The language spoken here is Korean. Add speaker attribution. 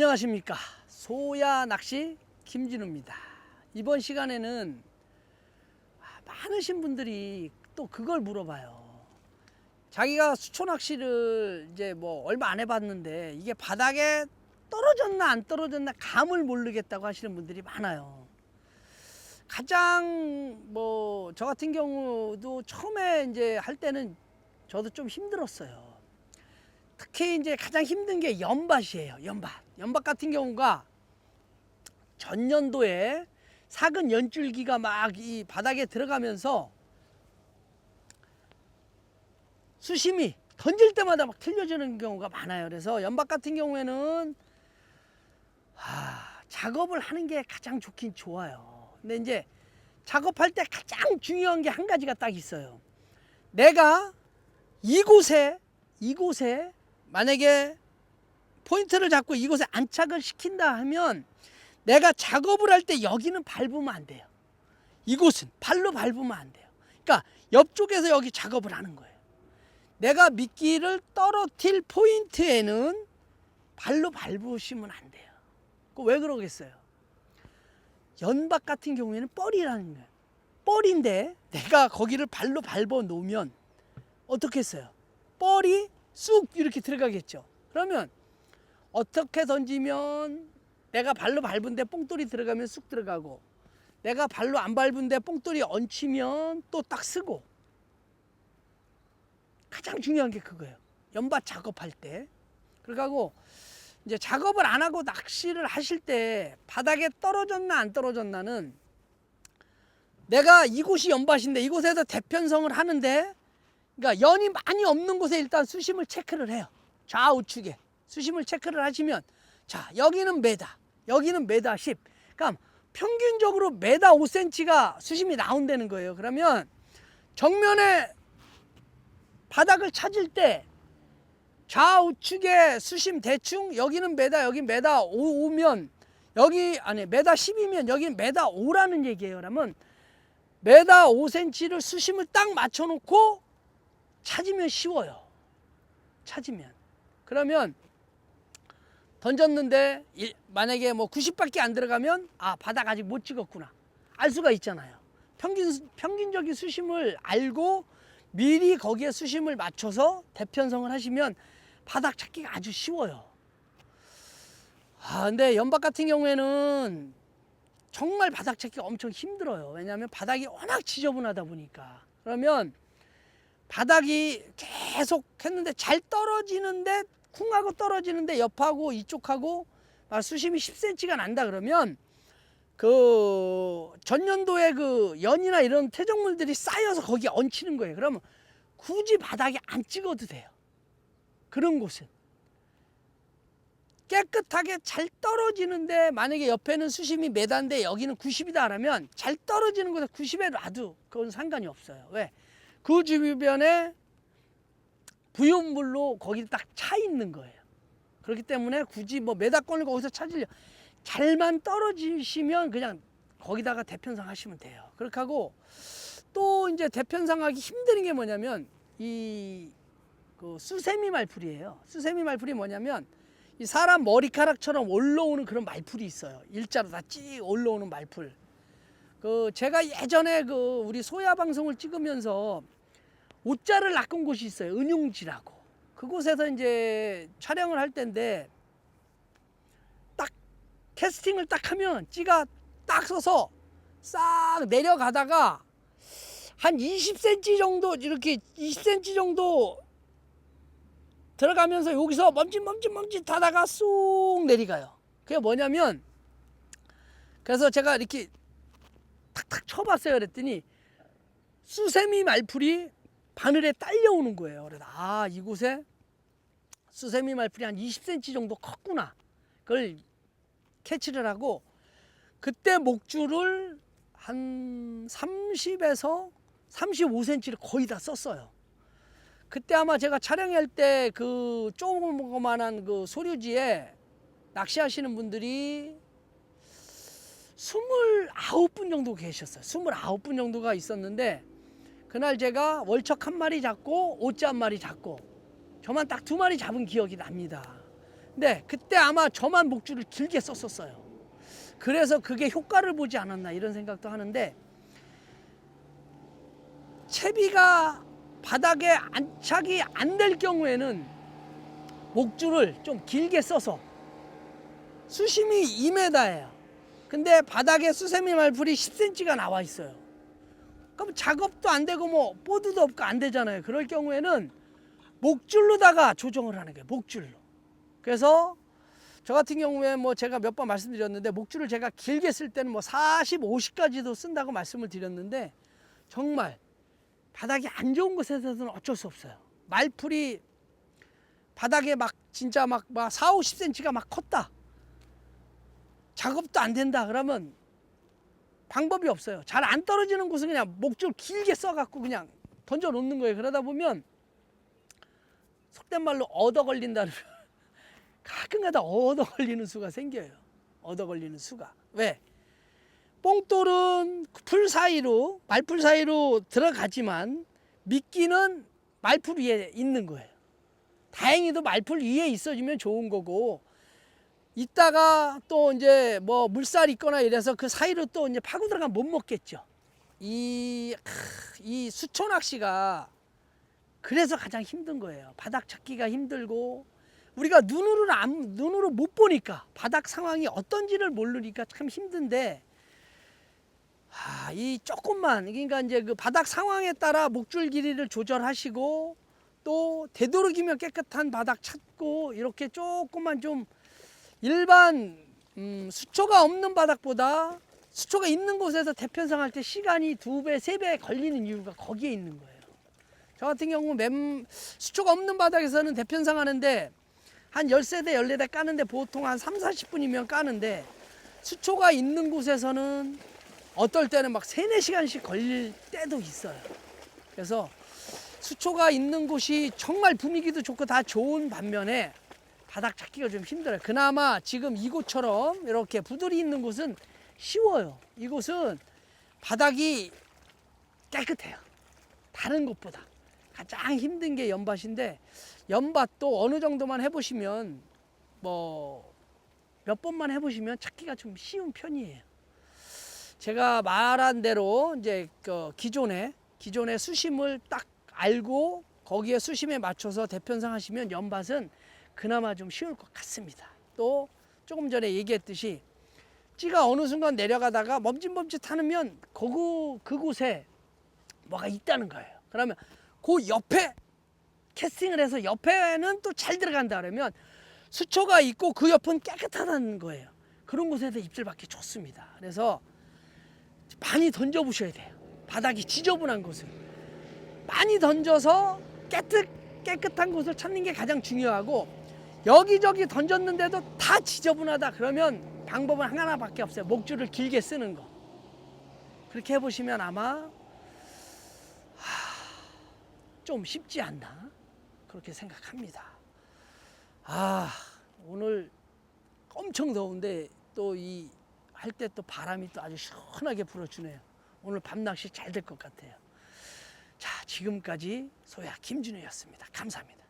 Speaker 1: 안녕하십니까. 소야 낚시 김진우입니다. 이번 시간에는 많으신 분들이 또 그걸 물어봐요. 자기가 수초 낚시를 이제 뭐 얼마 안 해봤는데 이게 바닥에 떨어졌나 안 떨어졌나 감을 모르겠다고 하시는 분들이 많아요. 가장 뭐 저 같은 경우도 처음에 이제 할 때는 저도 좀 힘들었어요. 특히 이제 가장 힘든 게 연밭이에요. 연밭 같은 경우가 전년도에 삭은 연줄기가 막 이 바닥에 들어가면서 수심이 던질 때마다 막 틀려지는 경우가 많아요. 그래서 연밭 같은 경우에는 작업을 하는 게 가장 좋긴 좋아요. 근데 이제 작업할 때 가장 중요한 게 한 가지가 딱 있어요. 내가 이곳에 만약에 포인트를 잡고 이곳에 안착을 시킨다 하면 내가 작업을 할 때 여기는 밟으면 안 돼요. 이곳은 발로 밟으면 안 돼요. 그러니까 옆쪽에서 여기 작업을 하는 거예요. 내가 미끼를 떨어뜨릴 포인트에는 발로 밟으시면 안 돼요. 왜 그러겠어요? 연밭 같은 경우에는 뻘이라는 거예요. 뻘인데 내가 거기를 발로 밟아 놓으면 어떻게 했어요? 뻘이 쑥 이렇게 들어가겠죠. 그러면 어떻게 던지면 내가 발로 밟은데 뽕돌이 들어가면 쑥 들어가고, 내가 발로 안 밟은데 뽕돌이 얹히면 또 딱 쓰고. 가장 중요한 게 그거예요. 연밭 작업할 때. 그러고 이제 작업을 안 하고 낚시를 하실 때 바닥에 떨어졌나 안 떨어졌나는, 내가 이곳이 연밭인데 이곳에서 대편성을 하는데, 그러니까 연이 많이 없는 곳에 일단 수심을 체크를 해요. 좌우측에 수심을 체크를 하시면, 자, 여기는 메다, 여기는 메다 10. 그러니까 평균적으로 메다 5cm가 수심이 나온다는 거예요. 그러면 정면에 바닥을 찾을 때 좌우측에 수심 대충 여기는 메다, 여기 메다 5면 여기 아니 메다 10이면 여기는 메다 5라는 얘기예요. 그러면 메다 5cm를 수심을 딱 맞춰놓고 찾으면 쉬워요. 찾으면. 그러면 던졌는데 만약에 뭐 90밖에 안 들어가면 바닥 아직 못 찍었구나 알 수가 있잖아요. 평균적인 수심을 알고 미리 거기에 수심을 맞춰서 대편성을 하시면 바닥 찾기가 아주 쉬워요. 근데 연밭 같은 경우에는 정말 바닥 찾기가 엄청 힘들어요. 왜냐하면 바닥이 워낙 지저분하다 보니까. 그러면 바닥이 계속 했는데 잘 떨어지는데 쿵하고 떨어지는데 옆하고 이쪽하고 수심이 10cm가 난다 그러면 그 전년도에 그 연이나 이런 퇴적물들이 쌓여서 거기에 얹히는 거예요. 그러면 굳이 바닥에 안 찍어도 돼요. 그런 곳은 깨끗하게 잘 떨어지는데, 만약에 옆에는 수심이 메다인데 여기는 90이다 그러면 잘 떨어지는 곳에 90에 놔도 그건 상관이 없어요. 왜? 그 주변에 부연물로 거기 딱 차 있는 거예요. 그렇기 때문에 굳이 뭐 메다권을 거기서 찾으려, 잘만 떨어지시면 그냥 거기다가 대편성 하시면 돼요. 그렇게 하고 또 이제 대편성하기 힘든 게 뭐냐면 그 수세미 말풀이에요. 수세미 말풀이 뭐냐면 이 사람 머리카락처럼 올라오는 그런 말풀이 있어요. 일자로 다 찌 올라오는 말풀. 그 제가 예전에 그 우리 소야 방송을 찍으면서 옷자를 낚은 곳이 있어요. 은용지라고. 그곳에서 이제 촬영을 할 때인데 딱 캐스팅을 딱 하면 찌가 딱 서서 싹 내려가다가 한 20cm 정도, 이렇게 20cm 정도 들어가면서 여기서 멈칫 하다가 쑥 내려가요. 그게 뭐냐면, 그래서 제가 이렇게 탁탁 쳐봤어요. 그랬더니 수세미 말풀이 바늘에 딸려오는 거예요. 그래서 이곳에 수세미 말풀이 한 20cm 정도 컸구나. 그걸 캐치를 하고, 그때 목줄을 한 30에서 35cm를 거의 다 썼어요. 그때 아마 제가 촬영할 때 그 조그만한 그 소류지에 낚시하시는 분들이 29분 정도 계셨어요. 29분 정도가 있었는데, 그날 제가 월척 한 마리 잡고 오자 한 마리 잡고 저만 딱 2마리 잡은 기억이 납니다. 근데 그때 아마 저만 목줄을 길게 썼었어요. 그래서 그게 효과를 보지 않았나 이런 생각도 하는데, 채비가 바닥에 안착이 안 될 경우에는 목줄을 좀 길게 써서, 수심이 2m예요. 근데 바닥에 수세미 말풀이 10cm가 나와 있어요. 그럼 작업도 안 되고 뭐 보드도 없고 안 되잖아요. 그럴 경우에는 목줄로다가 조정을 하는 거예요. 목줄로. 그래서 저 같은 경우에 뭐 제가 몇 번 말씀드렸는데, 목줄을 제가 길게 쓸 때는 뭐 40, 50까지도 쓴다고 말씀을 드렸는데, 정말 바닥이 안 좋은 곳에서는 어쩔 수 없어요. 말풀이 바닥에 막 진짜 막 4, 50cm가 막 컸다, 작업도 안 된다, 그러면 방법이 없어요. 잘 안 떨어지는 곳은 그냥 목줄 길게 써갖고 그냥 던져 놓는 거예요. 그러다 보면 속된 말로 얻어 걸린다는, 가끔가다 얻어 걸리는 수가 생겨요. 얻어 걸리는 수가. 왜? 뽕돌은 풀 사이로, 말풀 사이로 들어가지만 미끼는 말풀 위에 있는 거예요. 다행히도 말풀 위에 있어주면 좋은 거고, 이따가 또 이제 뭐 물살 있거나 이래서 그 사이로 또 이제 파고 들어가면 못 먹겠죠. 이 수초 낚시가 그래서 가장 힘든 거예요. 바닥 찾기가 힘들고, 우리가 눈으로 못 보니까, 바닥 상황이 어떤지를 모르니까 참 힘든데, 이 조금만, 그러니까 이제 그 바닥 상황에 따라 목줄 길이를 조절하시고, 또 되도록이면 깨끗한 바닥 찾고, 이렇게 조금만 좀 일반 수초가 없는 바닥보다 수초가 있는 곳에서 대편성할 때 시간이 2배, 3배 걸리는 이유가 거기에 있는 거예요. 저 같은 경우 수초가 없는 바닥에서는 대편성 하는데 한 13대, 14대 까는데 보통 한 3, 40분이면 까는데, 수초가 있는 곳에서는 어떨 때는 막 3, 4시간씩 걸릴 때도 있어요. 그래서 수초가 있는 곳이 정말 분위기도 좋고 다 좋은 반면에 바닥 찾기가 좀 힘들어요. 그나마 지금 이곳처럼 이렇게 부들이 있는 곳은 쉬워요. 이곳은 바닥이 깨끗해요. 다른 곳보다. 가장 힘든 게 연밭인데, 연밭도 어느 정도만 해보시면, 뭐 몇 번만 해보시면 찾기가 좀 쉬운 편이에요. 제가 말한 대로 이제 기존의 수심을 딱 알고 거기에 수심에 맞춰서 대편성 하시면 연밭은 그나마 좀 쉬울 것 같습니다. 또 조금 전에 얘기했듯이 찌가 어느 순간 내려가다가 멈칫멈칫 하면 그곳에 뭐가 있다는 거예요. 그러면 그 옆에 캐스팅을 해서 옆에는 또 잘 들어간다 그러면 수초가 있고 그 옆은 깨끗하다는 거예요. 그런 곳에서 입질 받기 좋습니다. 그래서 많이 던져보셔야 돼요. 바닥이 지저분한 곳을 많이 던져서 깨끗한 곳을 찾는 게 가장 중요하고, 여기저기 던졌는데도 다 지저분하다 그러면 방법은 하나밖에 없어요. 목줄을 길게 쓰는 거. 그렇게 해보시면 아마 좀 쉽지 않나 그렇게 생각합니다. 오늘 엄청 더운데 또 할 때 또 바람이 또 아주 시원하게 불어주네요. 오늘 밤낚시 잘 될 것 같아요. 자, 지금까지 소야 김준우였습니다. 감사합니다.